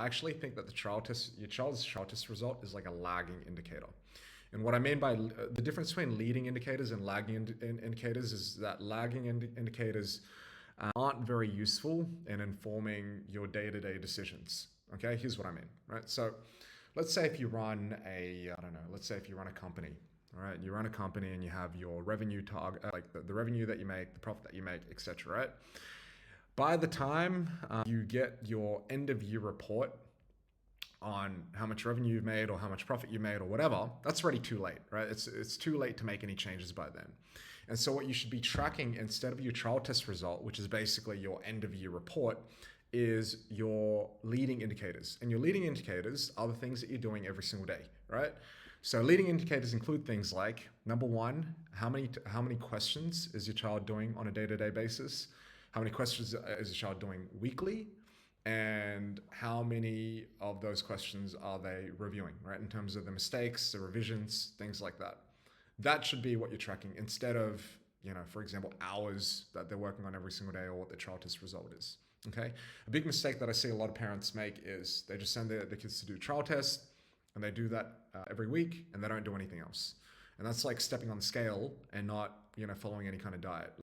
actually think that your child's trial test result is like a lagging indicator. And what I mean by the difference between leading indicators and lagging indicators is that lagging indicators aren't very useful in informing your day-to-day decisions. Okay, here's what I mean, right? So let's say if you run let's say if you run a company, all right, you run a company and you have your revenue target, like the revenue that you make, the profit that you make, etc., right? By the time you get your end of year report on how much revenue you've made or how much profit you made or whatever, that's already too late, right? It's too late to make any changes by then. And so what you should be tracking instead of your trial test result, which is basically your end of year report, is your leading indicators. And your leading indicators are the things that you're doing every single day, right? So leading indicators include things like, number one, how many questions is your child doing on a day-to-day basis? How many questions is your child doing weekly? And how many of those questions are they reviewing, right? In terms of the mistakes, the revisions, things like that. That should be what you're tracking instead of, for example, hours that they're working on every single day or what the trial test result is. Okay. A big mistake that I see a lot of parents make is they just send their kids to do trial tests and they do that every week and they don't do anything else. And that's like stepping on the scale and not, following any kind of diet.